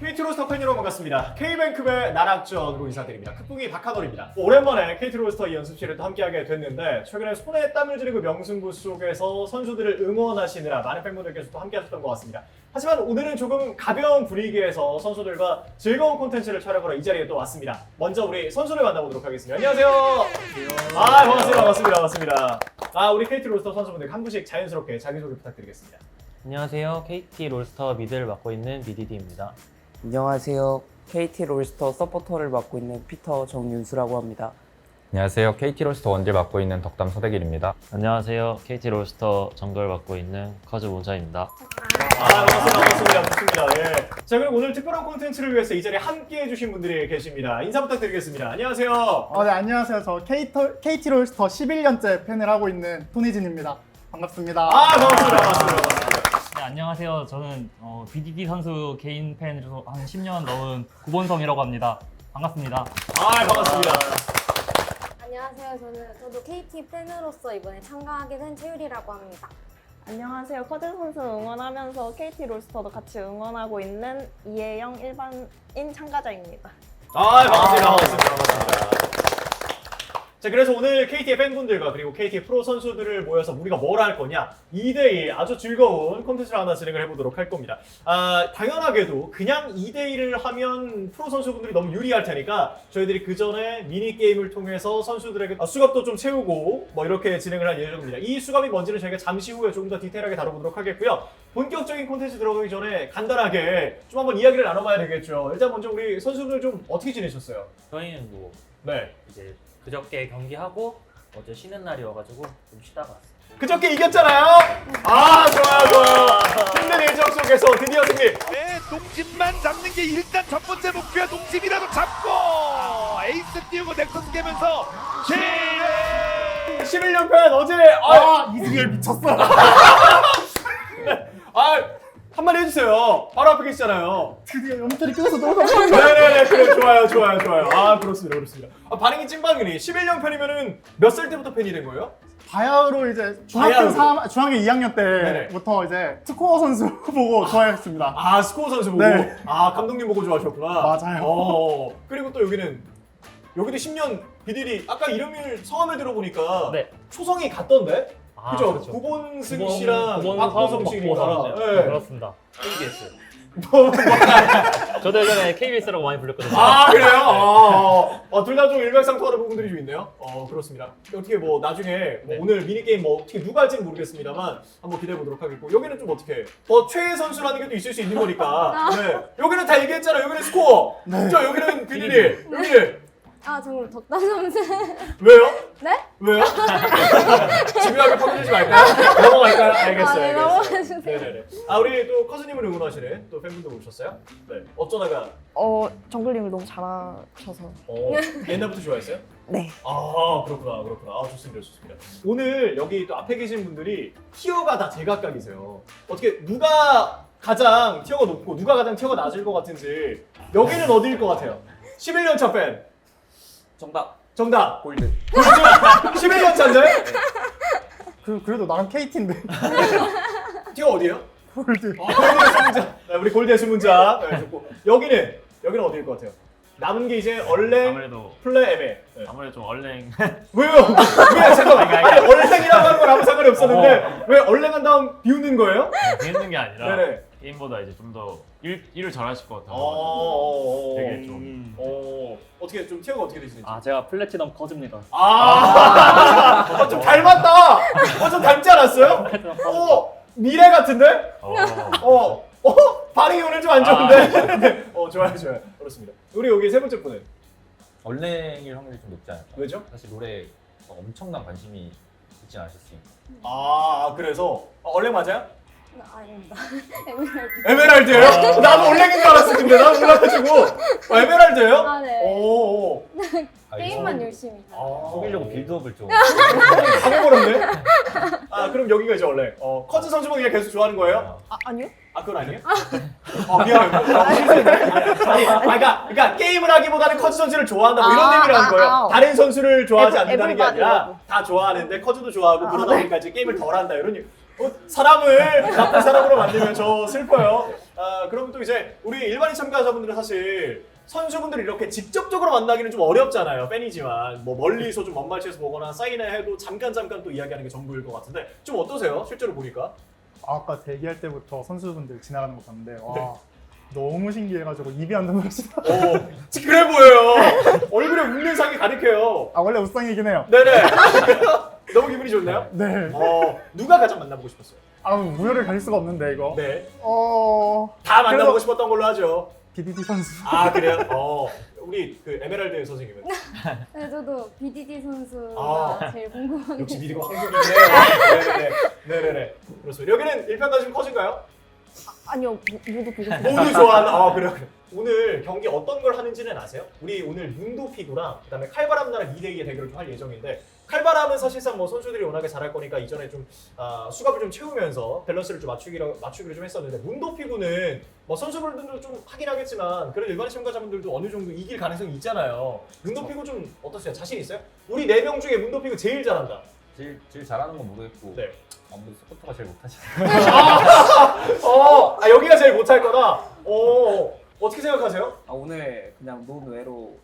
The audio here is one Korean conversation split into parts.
KT 로스터 팬 여러분 반갑습니다. K뱅크의 나락전으로 인사드립니다. 크뿡이 박하돌입니다. 오랜만에 KT 로스터 이 연습실을 또 함께하게 됐는데 최근에 손에 땀을 들이고 명승부 속에서 선수들을 응원하시느라 많은 팬분들께서 또 함께하셨던 것 같습니다. 하지만 오늘은 조금 가벼운 분위기에서 선수들과 즐거운 콘텐츠를 촬영하러 이 자리에 또 왔습니다. 먼저 우리 선수를 만나보도록 하겠습니다. 안녕하세요. 반갑습니다. 우리 KT 로스터 선수분들 한 분씩 자연스럽게 자기소개 부탁드리겠습니다. 안녕하세요. KT 롤스터 미드를 맡고 있는 BDD입니다. 안녕하세요. KT 롤스터 서포터를 맡고 있는 피터 정윤수라고 합니다. 안녕하세요. KT 롤스터 원딜 맡고 있는 덕담 서대길입니다. 안녕하세요. KT 롤스터 정글 맡고 있는 커즈 몬샤입니다. 반갑습니다. 좋습니다. 예. 자, 그리고 오늘 특별한 콘텐츠를 위해서 이 자리에 함께 해주신 분들이 계십니다. 인사 부탁드리겠습니다. 안녕하세요. 네, 안녕하세요. 저 KT 롤스터 11년째 팬을 하고 있는 손희진입니다. 반갑습니다. 반갑습니다. 네, 안녕하세요. 저는 BDD 선수 개인 팬으로 한 10년 넘은 구본성이라고 합니다. 반갑습니다. 반갑습니다. 안녕하세요. 저도 KT 팬으로서 이번에 참가하게 된 최유리라고 합니다. 안녕하세요. 커즈 선수 응원하면서 KT 롤스터도 같이 응원하고 있는 이혜영 일반인 참가자입니다. 반갑습니다. 자, 그래서 오늘 KT의 팬분들과 그리고 KT 프로 선수들을 모여서 우리가 뭘 할 거냐 2대2 아주 즐거운 콘텐츠를 하나 진행을 해보도록 할 겁니다. 당연하게도 그냥 2대1을 하면 프로 선수분들이 너무 유리할 테니까 저희들이 그 전에 미니게임을 통해서 선수들에게 수갑도 좀 채우고 뭐 이렇게 진행을 할 예정입니다. 이 수갑이 뭔지는 저희가 잠시 후에 조금 더 디테일하게 다뤄보도록 하겠고요. 본격적인 콘텐츠 들어가기 전에 간단하게 좀 한번 이야기를 나눠봐야 되겠죠. 일단 먼저 우리 선수들 좀 어떻게 지내셨어요? 저희는 뭐 네. 이제 그저께 경기하고 어제 쉬는 날이어가지고 좀 쉬다가 왔어요. 그저께 이겼잖아요. 좋아요. 힘든 일정 속에서 드디어 승리. 네, 농집만 잡는 게 일단 첫 번째 목표야. 농집이라도 잡고 에이스 띄우고 넥서스 깨면서 11연패 어제 이승열 미쳤어. 한마디 해주세요. 바로 앞에 계시잖아요. 드디어 연패를 끊어서 너무 네네네, 그래, 좋아요. 그렇습니다. 반응이 찐빵이니 11연패이면은 몇 살 때부터 팬이 된 거예요? 바야흐로 이제 바야흐로. 중학교 2학년 네네. 때부터 이제 스코어 선수 보고 좋아했습니다. 스코어 선수 보고? 네. 감독님 보고 좋아하셨구나. 맞아요. 그리고 또 여기도 10년 BDD, 아까 성함을 들어보니까 네. 초성이 같던데? 그죠? 그렇죠. 구본승 씨랑 박보성 씨니까. 박보성. 네. 그렇습니다. KBS. 저도 예전에 KBS라고 많이 불렸거든요. 그래요? 둘 다 좀 일맥상통하는 부분들이 좀 있네요. 그렇습니다. 어떻게 뭐 나중에 네. 오늘 미니게임 뭐 어떻게 누가 할지는 모르겠습습니다만 한번 기대해 보도록 하겠고, 여기는 좀 어떻게 최애 선수라는 게 또 있을 수 있는 거니까. 네. 여기는 다 얘기했잖아요. 여기는 스코어. 그죠? 여기는 BDD. 여기는 정말 덕담 선수. 왜요? 네? 왜요? 집요하게 파고들지 말까요? 넘어갈까요? 알겠어요. 네, 넘어가주세요. 네네네. 우리 또 커즈님을 응원하시는 또 팬분들 오셨어요? 네. 어쩌다가 정글님을 너무 잘하셔서. 옛날부터 좋아했어요? 네. 그렇구나. 좋습니다. 오늘 여기 또 앞에 계신 분들이 티어가 다 제각각이세요. 어떻게 누가 가장 티어가 높고 누가 가장 티어가 낮을 것 같은지, 여기는 어디일 것 같아요? 11년 차 팬. 정답. 골드. 11년 차인데? 그래도 나는 KT인데. 티어 어디예요? 골드. 골드의 수문자. 네, 우리 골드의 수문자. 네, 좋고. 여기는 어디일 것 같아요? 남은 게 이제 얼랭, 아무래도 플레, 에메. 네. 좀 얼랭. 왜요? 왜? 잠깐만. 아니, 얼랭이라고 하는 건 아무 상관이 없었는데 왜 얼랭한 다음 비웃는 거예요? 비웃는 게 아니라 네네. 게임보다 이제 좀 더 일을 잘하실 것 같아요. 되게 좀. 어떻게 좀 티어가 어떻게 되시는지. 제가 플래티넘 커즈입니다. 좀 닮았다. 좀 닮지 않았어요? 미래 같은데? 반응이 오늘 좀 안 좋은데? 네. 좋아요. 그렇습니다. 우리 여기 세 번째 분은 얼랭일 확률이 좀 높지 않을까? 왜죠? 사실 노래에 엄청난 관심이 있지 않으셨으니까. 그래서 얼랭 맞아요? 아닙니다. 에메랄드예요? 나도 얼랭인 줄 알았어. 근데 나도 몰라가지고. 에메랄드예요? 네. 아, 게임만 열심히. 속이려고 빌드업을 좀. 당해버렸네. 그럼 여기가 이제 얼랭. 커즈 선수만 그냥 계속 좋아하는 거예요? 아니요? 그건 아니에요? 미안해요. 그러니까 게임을 하기보다는 커즈 선수를 좋아한다 뭐 이런 의미를 하는 거예요. 다른 선수를 좋아하지 않는다는 게 아니라 다 좋아하는데 커즈도 좋아하고 그러다 보니까 이제 게임을 덜 한다 이런. 사람을 나쁜 사람으로 만들면 저 슬퍼요. 그럼 또 이제 우리 일반인 참가자분들은 사실 선수분들을 이렇게 직접적으로 만나기는 좀 어렵잖아요. 팬이지만 뭐 멀리서 좀 먼 발치에서 보거나 사인회 해도 잠깐 또 이야기하는 게 전부일 것 같은데 좀 어떠세요? 실제로 보니까? 아까 대기할 때부터 선수분들 지나가는 거 봤는데 와 너무 신기해가지고 입이 안 넘어가시다. 그래 보여요. 얼굴에 웃는 상이 가득해요. 아 원래 우상이긴 해요. 네네. 너무 기분이 좋네요. 네. 누가 가장 만나보고 싶었어요? 아 우열을 가릴 수가 없는데 이거. 네. 그래서 다 만나보고 싶었던 걸로 하죠. BDD 선수. 아 그래요? 우리 그 에메랄드 선생님은 네, 저도 BDD 선수가 아. 제일 궁금하게. 역시 미디가 한국이네요. 네네네. 그렇습니다. 여기는 일편단심 커진가요? 아니요, 모두 보고 싶어요. 모두 좋아하는. 그래요. 오늘 경기 어떤 걸 하는지는 아세요? 우리 오늘 문도 피구랑 그다음에 칼바람 나랑 2대2의 대결을 좀 할 예정인데 칼바람은 사실상 뭐 선수들이 워낙에 잘할 거니까 이전에 좀 수갑을 좀 채우면서 밸런스를 좀 맞추기로 좀 했었는데 문도 피구는 뭐 선수분들도 좀 하긴 하겠지만 그래도 일반 참가자분들도 어느 정도 이길 가능성이 있잖아요. 문도 피구 좀 어떠세요? 자신 있어요? 우리 4명 중에 문도 피구 제일 잘한다. 제일 잘하는 건 모르겠고 네. 아무래도 서포터가 제일 못하지. 여기가 제일 못할 거다. 어떻게 생각하세요? 오늘 그냥 논외로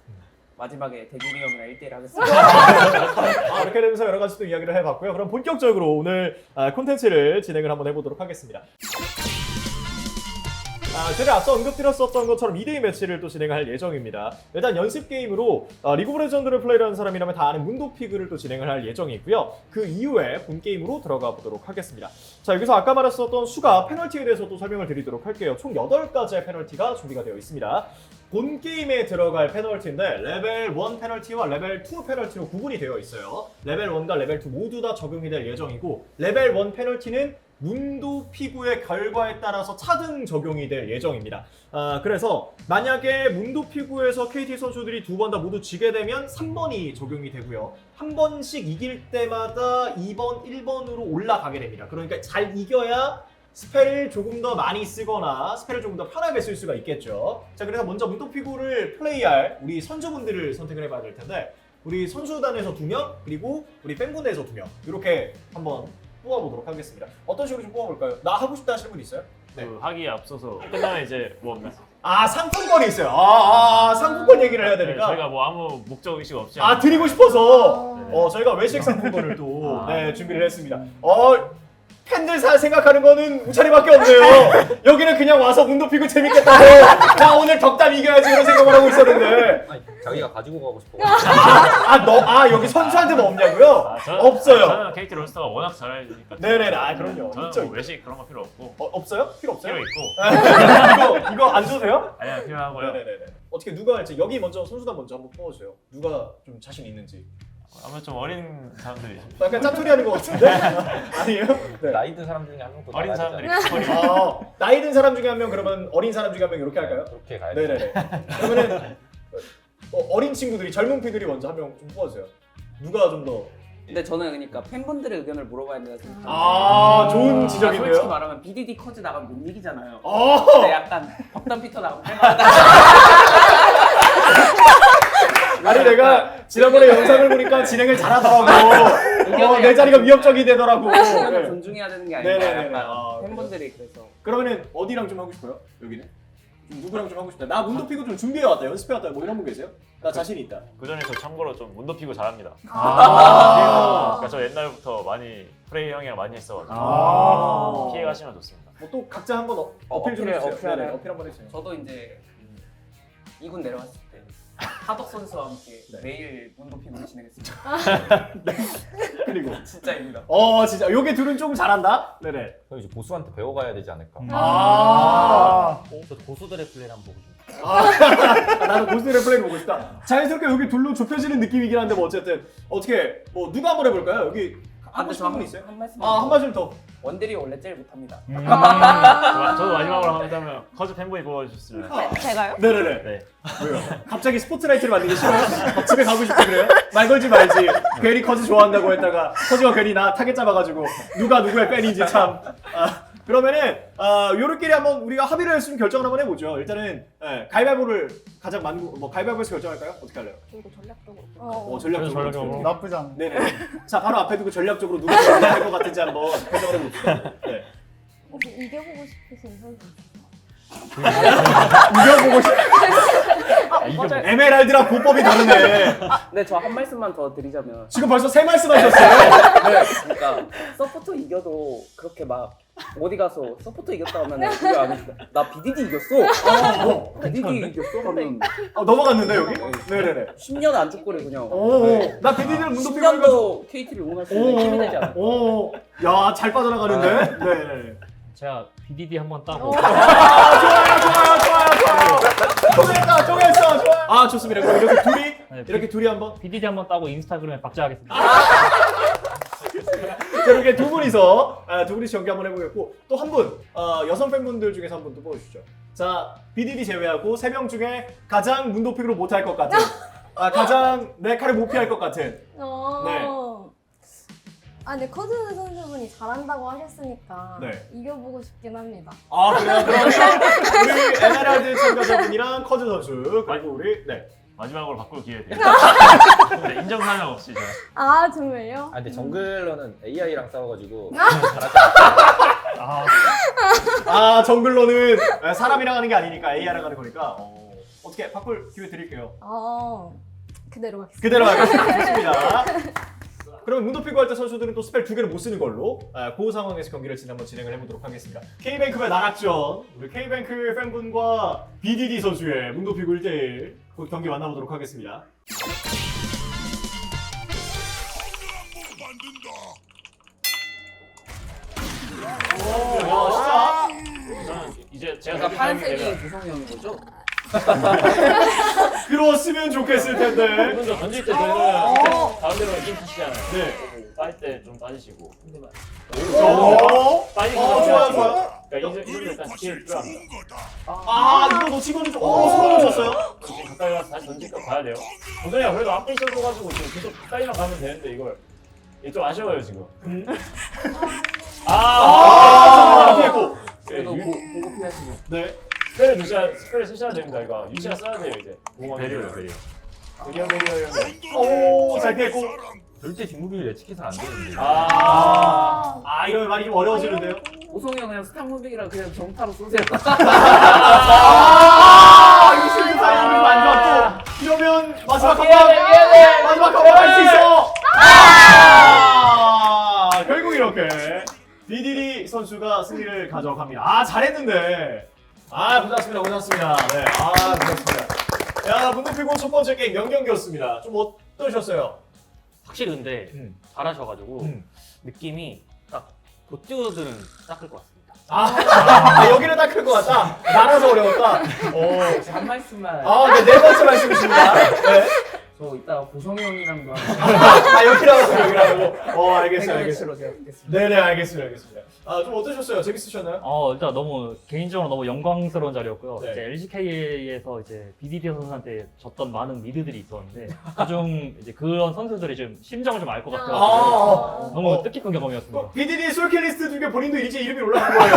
마지막에 대균이 형이랑 1대1 하겠습니다. 이렇게 되면서 여러 가지 또 이야기를 해봤고요. 그럼 본격적으로 오늘 콘텐츠를 진행을 한번 해보도록 하겠습니다. 제가 앞서 언급드렸었던 것처럼 2대2 매치를 또 진행할 예정입니다. 일단 연습 게임으로 리그 오브 레전드를 플레이하는 사람이라면 다 아는 문도 피그를 또 진행을 할 예정이고요. 그 이후에 본 게임으로 들어가 보도록 하겠습니다. 자, 여기서 아까 말했었던 수가 페널티에 대해서 또 설명을 드리도록 할게요. 총 8가지의 페널티가 준비가 되어 있습니다. 본 게임에 들어갈 페널티인데 레벨 1 페널티와 레벨 2 페널티로 구분이 되어 있어요. 레벨 1과 레벨 2 모두 다 적용이 될 예정이고 레벨 1 페널티는 문도 피구의 결과에 따라서 차등 적용이 될 예정입니다. 그래서 만약에 문도 피구에서 KT 선수들이 2번 다 모두 지게 되면 3번이 적용이 되고요. 한 번씩 이길 때마다 2번, 1번으로 올라가게 됩니다. 그러니까 잘 이겨야 스펠을 조금 더 많이 쓰거나 스펠을 조금 더 편하게 쓸 수가 있겠죠. 자, 그래서 먼저 문도 피구를 플레이할 우리 선수분들을 선택을 해봐야 될 텐데 우리 선수단에서 2명 그리고 우리 팬분에서 2명 이렇게 한번 뽑아보도록 하겠습니다. 어떤 식으로 좀 뽑아볼까요? 나 하고 싶다 하시는 분 있어요? 네. 하기에 앞서서 끝나면 이제 뭐 상품권이 있어요. 상품권 얘기를 해야 되니까. 저희가 뭐 아무 목적 의식 없이 드리고 싶어서 저희가 외식 상품권을 또 준비를 했습니다. 팬들 생각하는 거는 우찬이밖에 없네요. 여기는 그냥 와서 문도 피고 재밌겠다고 나 오늘 덕담 이겨야지 이런 생각을 하고 있었는데 아니, 자기가 가지고 가고 싶어. 여기 선수한테는 없냐고요? 없어요. 저는 KT 롤스터가 워낙 잘하니까. 네네네. 그럼요. 저는 있죠. 뭐 외식 그런 거 필요 없고. 없어요? 필요 없어요? 필요 있고. 이거 안 줘도 돼요? 아니야 필요하고요. 네네네. 어떻게 누가 할지 여기 먼저 선수단 먼저 한번 뽑아주세요. 누가 좀 자신 있는지. 아마 좀 어린 사람들이 약간 짜투리 하는 것 같은데? 아니에요? 네. 나이 든 사람 중에 한 명도 어린 나가야 사람들이 되잖아요. 나이 든 사람 중에 한 명 그러면 어린 사람 중에 한 명 이렇게 할까요? 그렇게 가야 네네네. 돼. 그러면은 어린 친구들이 젊은 피들이 먼저 한 명 좀 뽑아주세요. 누가 좀 더? 근데 저는 그러니까 팬분들의 의견을 물어봐야 된다고 생각합니다. 좋은 솔직히 지적인데요? 말하면 BDD 커즈 나가면 못 이기잖아요. 어! 근데 약간 덕담 피터 나가면 할만하다. 아니 내가 지난번에 영상을 보니까 진행을 잘하더라고. 내 자리가 위협적이 되더라고. 의견을 존중해야 되는 게 아닌가. 네네네네. 약간 팬분들이 그래서. 그러면은 어디랑 좀 하고 싶어요? 여기는? 좀 누구랑 좀 하고 싶다. 나 문도 피고 좀 준비해왔다, 연습해왔다. 뭐 이런 분 계세요? 나 자신 있다. 그 전에 저 참고로 좀 문도 피고 잘합니다. 아. 그러니까 저 옛날부터 많이 프레이 형이랑 많이 했어가지고 아. 피해 가시면 좋습니다. 뭐 또 각자 한번 어필 좀 어필, 해주세요. 어필하나요? 네네, 어필 한번 해주세요. 저도 이제 2군 내려갔을 때 하덕 선수와 함께 네. 매일 문도 피구를 진행했습니다. 그리고 진짜입니다. 진짜 요게 둘은 조금 잘한다. 네네. 그럼 이제 보수한테 배워가야 되지 않을까. 저 고수들의 플레이를 한번 보고 싶어요. 나도 고스트의 플레이를 보고 싶다. 자연스럽게 여기 둘로 좁혀지는 느낌이긴 한데 뭐 어쨌든 어떻게 뭐 누가 한번 해볼까요? 여기 하고 싶은 분 있어요? 한 말씀. 한 말씀 더. 원딜이 원래 제일 못합니다. 저도 마지막으로 한다면 커즈 팬분이 뽑아주셨으면. 제가요? 네네네. 네. 왜요? 갑자기 스포트라이트를 만들기 싫어요? 집에 가고 싶다 그래요? 말 걸지 말지. 괜히 커즈 좋아한다고 했다가 커즈가 괜히 나 타겟 잡아가지고 누가 누구의 팬인지 참. 그러면은 요렇끼리 한번 우리가 합의를 했으면 결정을 한번 해보죠. 일단은 가위바위보를 가장 가위바위보에서 결정할까요? 어떻게 할래요? 그리고 전략적으로. 전략적으로. 전략적으로. 나쁘지 않아. 네네. 자 바로 앞에 두고 전략적으로 누가 될것 같은지 한번 결정을 해봅시다. 네. 혹시 이겨보고 싶으신 선수 있어요? 이겨보고 싶. 에메랄드랑 보법이 다르네. 네, 저 한 말씀만 더 드리자면 지금 벌써 3말씀 하셨어요. 네. 그러니까 서포터 이겨도 그렇게 막 어디 가서 서포터 이겼다 하면 그게 아니니까 나 BDD 이겼어. BDD 이겼어 하면 넘어갔는데 여기? 네네네. 10년 안 죽거리 그냥. 나 비디디를 문도 피고 해가지고. 10년도 KT를 응원할 수 있는 힘이 되지 않아? 야, 잘 빠져나가는데? 네. 제가 BDD 한번 따고 좋아요. 통했다, 좋아요. 아, 좋습니다. 그럼 이렇게 둘이 한번. BDD 한번 따고 인스타그램에 박제하겠습니다. 자, 이렇게 두 분이서 경기 한번 해보겠고, 또 한 분, 여성 팬분들 중에서 한 분 또 뽑아주시죠. 자, BDD 제외하고 3명 중에 가장 문도픽으로 못할 것 같은, 가장 내 칼을 못 피할 것 같은. 네. 근데 커즈 선수분이 잘한다고 하셨으니까 네. 이겨보고 싶긴 합니다. 아, 그래요? 그러면 우리 에메랄드 참가자분이랑 커즈 선수, 그리고 우리, 네. 마지막으로 바꿀 기회 드립니다. 네, 인정사정 없이 제가. 아, 정말요? 아 근데 정글러는 AI랑 싸워가지고 정글러는 사람이랑 하는 게 아니니까 AI랑 하는 거니까. 어떻게 바꿀 기회 드릴게요. 그대로 가겠습니다. 그대로 하겠습니다. 좋습니다. 그러면 문도피고 할 때 선수들은 또 스펠 2개를 못 쓰는 걸로 그 상황에서 경기를 한번 진행을 해보도록 하겠습니다. K뱅크의 나락전, 우리 K뱅크 팬분과 BDD 선수의 문도피고 1대1 경기 만나보도록 하겠습니다. 야, 저는 이제 제가 그러니까 파란색이 구성이 형인 거죠? 그렇으면 좋겠을 텐데. 이분 저 던질 때 저희는 가운데로 이긴 타시잖아요. 네. 빠질 때 좀 빠지시고. 빠지고 좋아요. 그러니까 이분 일단 스킬 필요합니다. 이거 놓치고는 손을 쳤어요? 지금 가까이 가서 다시 던질까 봐야 돼요. 도전이야 그래도 앞에 있어가지고 지금 계속 가까이만 가면 되는데 이걸 이게 좀 아쉬워요 지금. 피했고. 그래도 공급 피하시면. 네. 스펠을 쓰셔야 됩니다. 이거 유치가 써야 돼요 이제. 배려요. 오, 잘 피했고. 절대 뒷무기를 예측해서는 안 되는데. 이러면 말이 좀 어려워지는데요? 오성이 형 그냥 스탑 무빙이랑 그냥 정타로 쏘세요. 이거 실드 타이밍이 안 좋았고. 이러면 마지막 한 번. 마지막 한 번 할 수 있어. 결국 이렇게 BDD 선수가 승리를 가져갑니다. 잘했는데. 고생하셨습니다. 네. 고생하셨습니다. 야, 문도피고 첫 번째 게임 명경기였습니다. 좀 어떠셨어요? 확실히 근데 잘하셔가지고 느낌이 딱 도티오들은 닦을 것 같습니다. 여기는 딱 클 것 같다. 날아서 어려웠다. 한 말씀만. 네 번째 말씀이십니다. 네. 저 이따 보성이 형이랑도 여기라고. 알겠어요. 제가 뵙겠습니다. 네네, 알겠습니다. 좀 어떠셨어요? 재밌으셨나요? 일단 너무 개인적으로 너무 영광스러운 자리였고요. 네. 이제 LCK에서 이제 BDD 선수한테 졌던 많은 미드들이 있었는데 그중 이제 그런 선수들의 좀 심정을 좀 알 것 같아요. 너무 뜻깊은 경험이었습니다. BDD 솔캐리스트 중에 본인도 이제 이름이 올라간 거예요.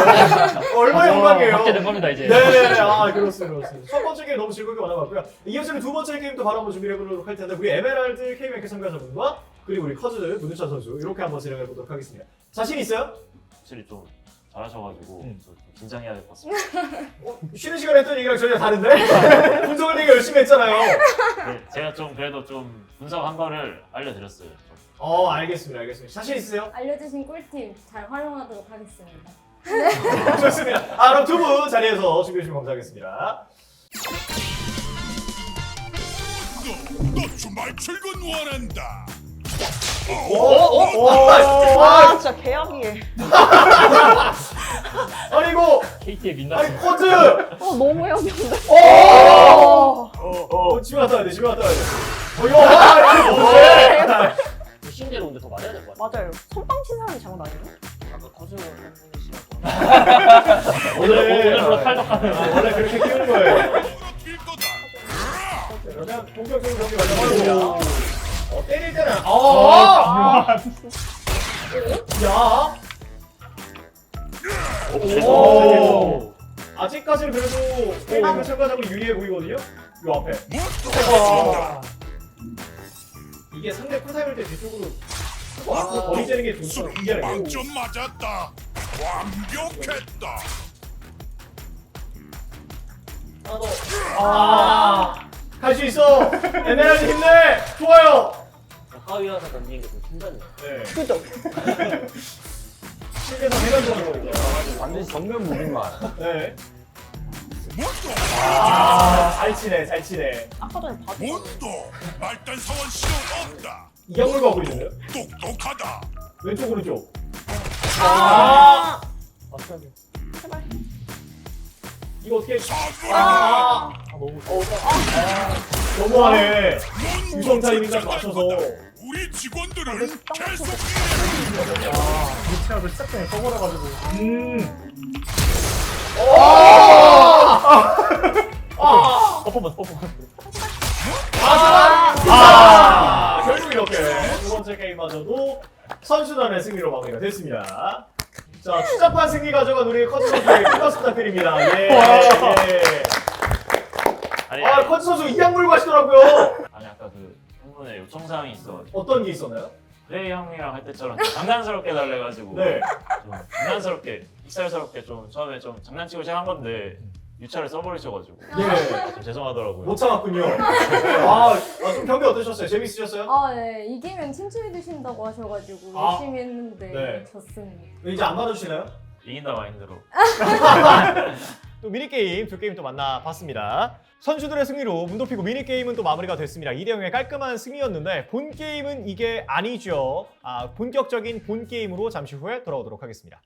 얼마나 영광이에요. 받게 된 겁니다 이제. 네네네. 그렇습니다. 첫 번째 게임 너무 즐겁게 만나봤고요. 이어지는 두 번째 게임도 바로 한번 준비해 보도록 할 텐데 우리 에메랄드 K뱅크 참가자분과 그리고 우리 커즈 문우찬 선수 이렇게 한번 진행해 보도록 하겠습니다. 자신 있어요? 확실히 좀 잘하셔가지고 좀 긴장해야 될 것 같습니다. 쉬는 시간에 했던 얘기랑 전혀 다른데? 분석을 되게 열심히 했잖아요. 네, 제가 좀 그래도 좀 분석한 거를 알려드렸어요. 알겠습니다. 자신 있으세요? 알려주신 꿀팁 잘 활용하도록 하겠습니다. 좋습니다. 그럼 두 분 자리에서 준비해 주시면 감사하겠습니다. 너 주말 출근 원한다. 진짜 개합이해. 이거 KT의 민낯. 커즈! 너무 해운데. 집에 갔다 와야 돼. 이거 신대로 근데 더 맞아야 될 것 같아요. 맞아요. 선빵 친 사람이 잘못 아니에요? 아까 커즈 팬분이시라고. 오늘부로 탈덕하는. 원래 그렇게 키우는 거예요. 뛸 거다. 그러면 본격적으로 경기 완료하겠습니다. 때릴 때는 야. 아직까지는 그래도 K뱅크 참가자분이 유리해 보이거든요. 요 앞에. 이게 상대 쿨타임일 때 뒤쪽으로 거리 재는 게 좋죠. 이게 빵점 맞았다. 완벽했다. 하나 더. 갈 수 있어. 에메랄드 힘내. 좋아요. 하위 와서 던지는 게 좀 힘들네. 네. 그죠? 실내에서 해가 좋아하는 거니까. 완전히 정면 무빙만. 네. 잘 치네, 잘 치네. 아까 전에 봐도 말단 사원 실험 없다. 이양물 가고 있는데요? 똑똑하다. 왼쪽, 오른쪽. 제발. 이거 어떻게. 너무 너무하네. 유성 타이밍까지 맞춰서. 우리 직원들은 계속 위치라도 시작 전에 써버려가지고. 결국 이렇게 두 번째 게임마저도 선수단의 승리로 마무리가 됐습니다. 자, 추잡한 승리 가져간 우리 커즈 선수에게 클러스 부탁드립니다. 예. 아니, 커즈 선수 이양물 가시더라고요. 아니 아까 그 팬분의 요청 사항이 있어가지고 어떤 게 있었나요? 그레이 형이랑 할 때처럼 좀 장난스럽게 달래가지고 네. 좀 장난스럽게 익살스럽게 좀 처음에 좀 장난치고 시작한 건데 유차를 써버리셔가지고 예. 좀 죄송하더라고요. 못 참았군요. 좀 경기 어떠셨어요? 재밌으셨어요? 네. 이기면 친추해 주신다고 하셔가지고 아, 열심히 했는데 네. 졌습니다. 이제 안 받아주시나요? 이긴다 마인드로. 또 미니게임 두 게임 또 만나봤습니다. 선수들의 승리로 문 덮이고 미니게임은 또 마무리가 됐습니다. 2대0의 깔끔한 승리였는데 본 게임은 이게 아니죠. 본격적인 본 게임으로 잠시 후에 돌아오도록 하겠습니다.